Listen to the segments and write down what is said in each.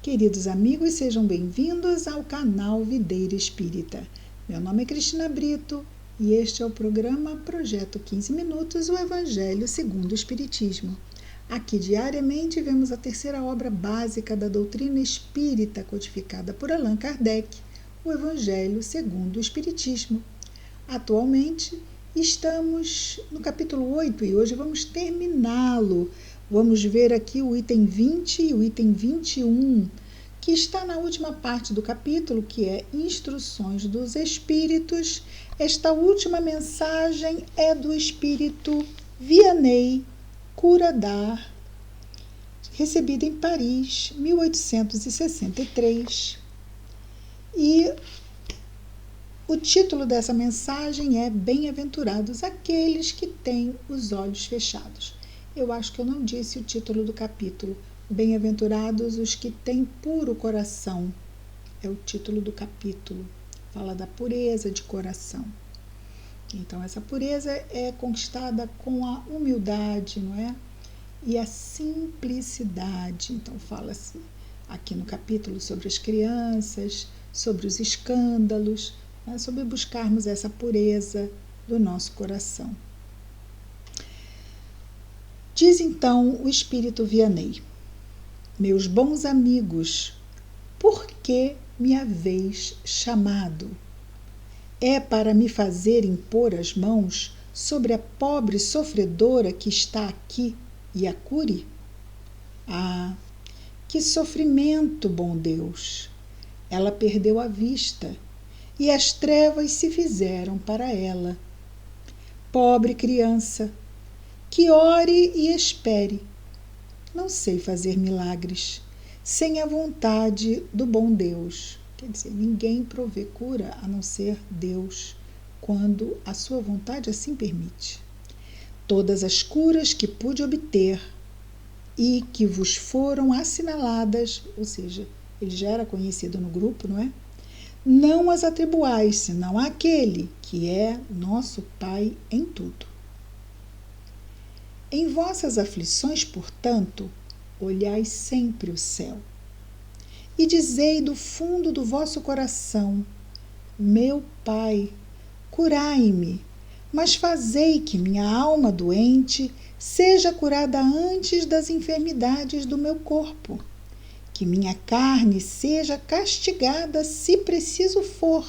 Queridos amigos, sejam bem-vindos ao canal Videira Espírita. Meu nome é Cristina Brito e este é o programa Projeto 15 Minutos, o Evangelho segundo o Espiritismo. Aqui diariamente vemos a terceira obra básica da doutrina espírita codificada por Allan Kardec, o Evangelho segundo o Espiritismo. Atualmente estamos no capítulo 8 e hoje vamos terminá-lo. Vamos ver aqui o item 20 e o item 21, que está na última parte do capítulo, que é Instruções dos Espíritos. Esta última mensagem é do Espírito Vianney Curadar, recebida em Paris, 1863. E o título dessa mensagem é Bem-aventurados aqueles que têm os olhos fechados. Eu acho que eu não disse o título do capítulo. Bem-aventurados os que têm puro coração. É o título do capítulo. Fala da pureza de coração. Então, essa pureza é conquistada com a humildade, não é? E a simplicidade. Então, fala-se aqui no capítulo sobre as crianças, sobre os escândalos, né? Sobre buscarmos essa pureza do nosso coração. Diz então o Espírito Vianney: meus bons amigos, por que me haveis chamado? É para me fazer impor as mãos sobre a pobre sofredora que está aqui e a cure? Ah, que sofrimento, bom Deus! Ela perdeu a vista e as trevas se fizeram para ela. Pobre criança, que ore e espere. Não sei fazer milagres sem a vontade do bom Deus. Quer dizer, ninguém provê cura a não ser Deus, quando a sua vontade assim permite. Todas as curas que pude obter e que vos foram assinaladas, ou seja, ele já era conhecido no grupo, não é? Não as atribuais, senão àquele que é nosso Pai em tudo. Em vossas aflições, portanto, olhai sempre o céu. E dizei do fundo do vosso coração: meu Pai, curai-me, mas fazei que minha alma doente seja curada antes das enfermidades do meu corpo, que minha carne seja castigada se preciso for,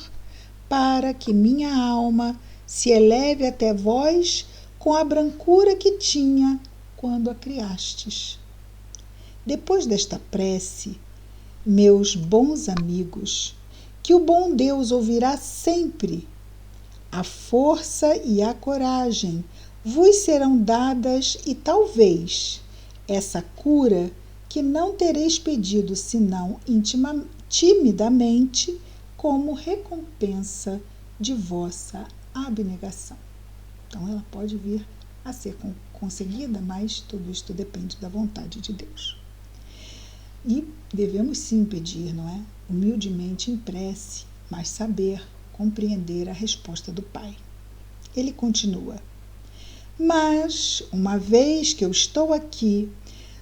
para que minha alma se eleve até vós com a brancura que tinha quando a criastes. Depois desta prece, meus bons amigos, que o bom Deus ouvirá sempre, a força e a coragem vos serão dadas e talvez essa cura que não tereis pedido senão timidamente como recompensa de vossa abnegação. Então, ela pode vir a ser conseguida, mas tudo isto depende da vontade de Deus. E devemos sim pedir, não é? Humildemente em prece, mas saber compreender a resposta do Pai. Ele continua: mas, uma vez que eu estou aqui,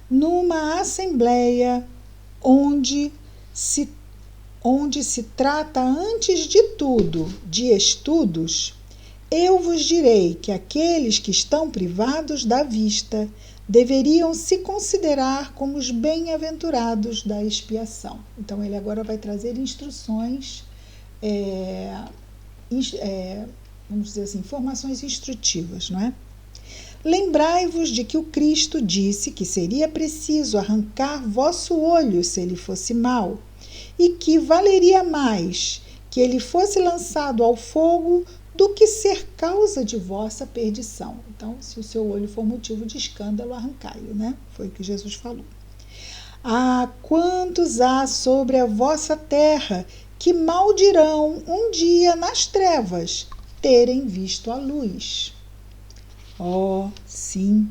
numa assembleia onde se trata, antes de tudo, de estudos, eu vos direi que aqueles que estão privados da vista deveriam se considerar como os bem-aventurados da expiação. Então, ele agora vai trazer instruções, vamos dizer assim, informações instrutivas, não é? Lembrai-vos de que o Cristo disse que seria preciso arrancar vosso olho se ele fosse mau, e que valeria mais que ele fosse lançado ao fogo do que ser causa de vossa perdição. Então, se o seu olho for motivo de escândalo, arrancai-o, né? Foi o que Jesus falou. Ah, quantos há sobre a vossa terra que maldirão um dia nas trevas terem visto a luz. Oh, sim,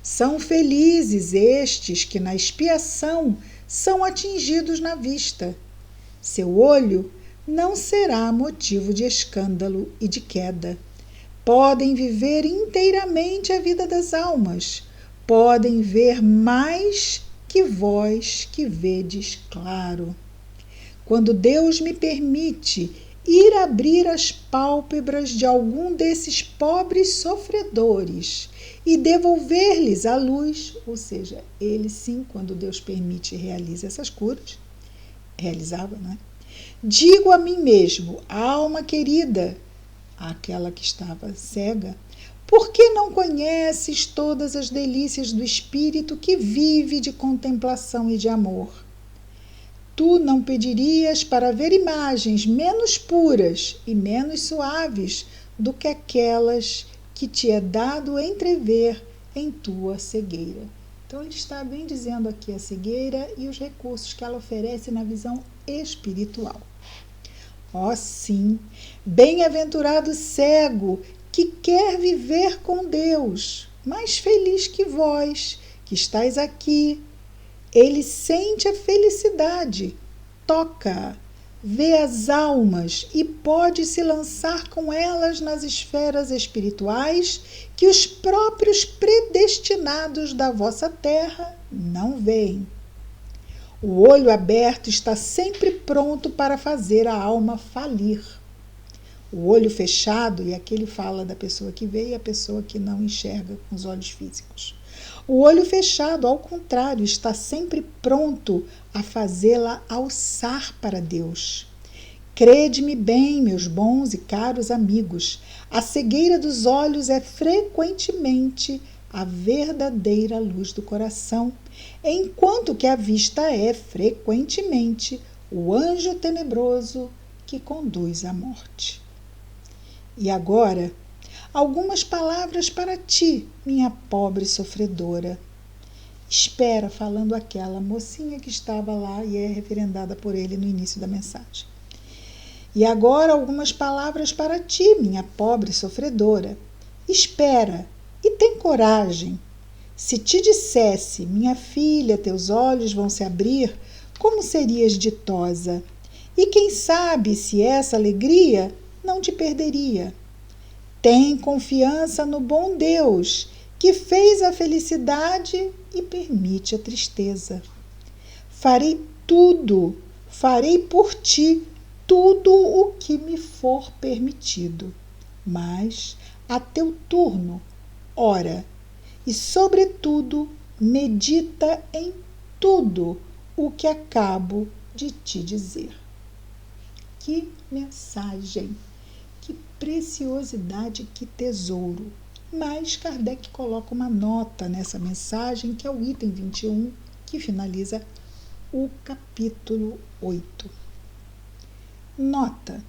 são felizes estes que na expiação são atingidos na vista. Seu olho não será motivo de escândalo e de queda. Podem viver inteiramente a vida das almas, podem ver mais que vós que vedes claro. Quando Deus me permite ir abrir as pálpebras de algum desses pobres sofredores e devolver-lhes a luz, ou seja, ele sim, quando Deus permite, realiza essas curas, realizava, né? Digo a mim mesmo, alma querida, aquela que estava cega, por que não conheces todas as delícias do espírito que vive de contemplação e de amor? Tu não pedirias para ver imagens menos puras e menos suaves do que aquelas que te é dado entrever em tua cegueira. Então, ele está bem dizendo aqui a cegueira e os recursos que ela oferece na visão espiritual. Ó sim, bem-aventurado cego que quer viver com Deus, mais feliz que vós, que estáis aqui. Ele sente a felicidade, toca, vê as almas e pode se lançar com elas nas esferas espirituais que os próprios predestinados da vossa terra não veem. O olho aberto está sempre pronto para fazer a alma falir. O olho fechado, e aqui ele fala da pessoa que vê e a pessoa que não enxerga com os olhos físicos. O olho fechado, ao contrário, está sempre pronto a fazê-la alçar para Deus. Crede-me bem, meus bons e caros amigos, a cegueira dos olhos é frequentemente a verdadeira luz do coração, enquanto que a vista é frequentemente o anjo tenebroso que conduz à morte. E agora, algumas palavras para ti, minha pobre sofredora. Espera, falando aquela mocinha que estava lá e é referendada por ele no início da mensagem. E agora algumas palavras para ti, minha pobre sofredora. Espera e tem coragem. Se te dissesse, minha filha, teus olhos vão se abrir, como serias ditosa? E quem sabe se essa alegria não te perderia. Tem confiança no bom Deus, que fez a felicidade e permite a tristeza. Farei por ti tudo o que me for permitido. Mas, a teu turno, ora, e sobretudo, medita em tudo o que acabo de te dizer. Que mensagem! Que preciosidade, que tesouro! Mas Kardec coloca uma nota nessa mensagem, que é o item 21, que finaliza o capítulo 8. Nota: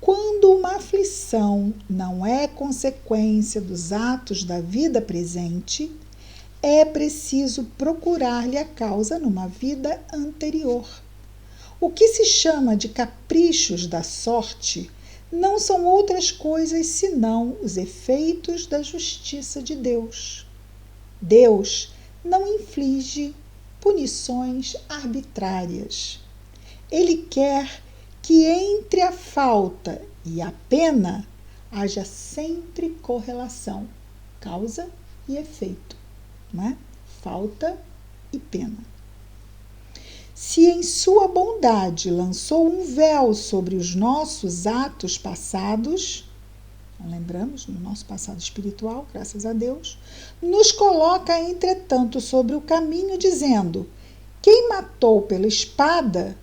quando uma aflição não é consequência dos atos da vida presente, é preciso procurar-lhe a causa numa vida anterior. O que se chama de caprichos da sorte não são outras coisas senão os efeitos da justiça de Deus. Deus não inflige punições arbitrárias. Ele quer que entre a falta e a pena haja sempre correlação, causa e efeito, não é? Falta e pena. Se em sua bondade lançou um véu sobre os nossos atos passados, lembramos, no nosso passado espiritual, graças a Deus, nos coloca, entretanto, sobre o caminho, dizendo: quem matou pela espada,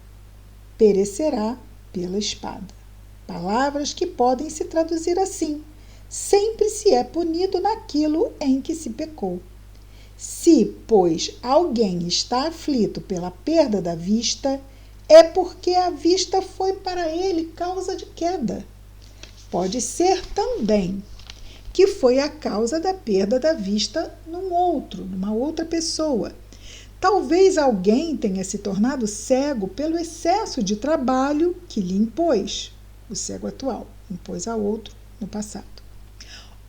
perecerá pela espada. Palavras que podem se traduzir assim: sempre se é punido naquilo em que se pecou. Se, pois, alguém está aflito pela perda da vista, é porque a vista foi para ele causa de queda. Pode ser também que foi a causa da perda da vista numa outra pessoa. Talvez alguém tenha se tornado cego pelo excesso de trabalho que lhe impôs, o cego atual, impôs a outro no passado.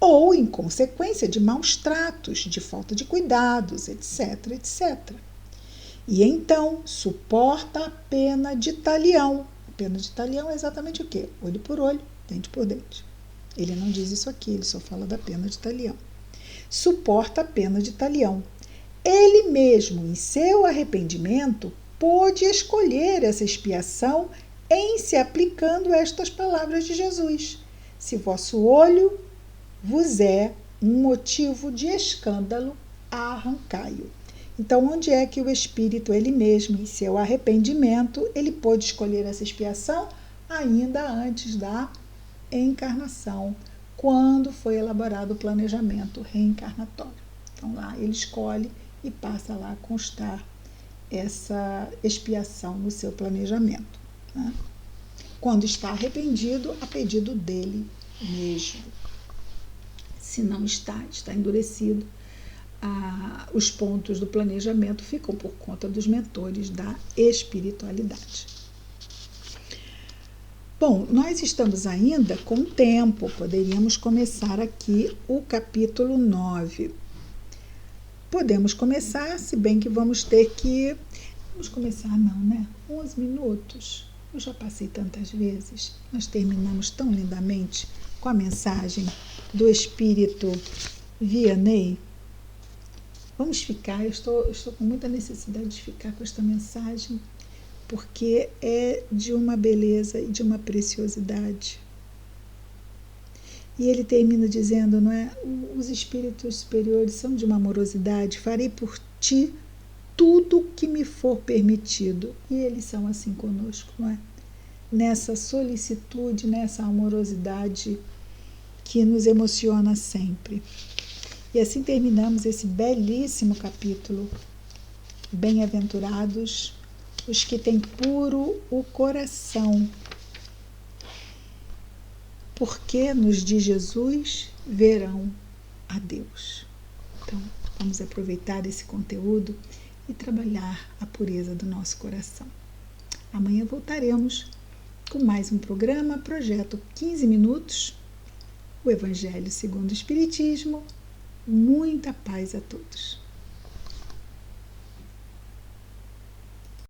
Ou em consequência de maus tratos, de falta de cuidados, etc, etc. E então suporta a pena de talião. A pena de talião é exatamente o quê? Olho por olho, dente por dente. Ele não diz isso aqui, ele só fala da pena de talião. Suporta a pena de talião. ele mesmo, em seu arrependimento, pôde escolher essa expiação em se aplicando estas palavras de Jesus: se vosso olho vos é um motivo de escândalo, arrancai-o. Então, onde é que o Espírito, ele mesmo, em seu arrependimento, ele pôde escolher essa expiação? Ainda antes da encarnação, quando foi elaborado o planejamento reencarnatório. Então, lá ele escolhe e passa lá a constar essa expiação no seu planejamento, né? Quando está arrependido, a pedido dele mesmo. Se não está endurecido, os pontos do planejamento ficam por conta dos mentores da espiritualidade. Bom, nós estamos ainda com tempo, poderíamos começar aqui o capítulo 9. Podemos começar, se bem que vamos ter que... Vamos começar não, né? 11 minutos. Eu já passei tantas vezes. Nós terminamos tão lindamente com a mensagem do Espírito Vianney. Vamos ficar, eu estou com muita necessidade de ficar com esta mensagem, porque é de uma beleza e de uma preciosidade. E ele termina dizendo, não é? Os espíritos superiores são de uma amorosidade, farei por ti tudo o que me for permitido. E eles são assim conosco, não é? Nessa solicitude, nessa amorosidade que nos emociona sempre. E assim terminamos esse belíssimo capítulo. Bem-aventurados os que têm puro o coração, porque, nos diz Jesus, verão a Deus. Então, vamos aproveitar esse conteúdo e trabalhar a pureza do nosso coração. Amanhã voltaremos com mais um programa, projeto 15 minutos, o Evangelho segundo o Espiritismo. Muita paz a todos.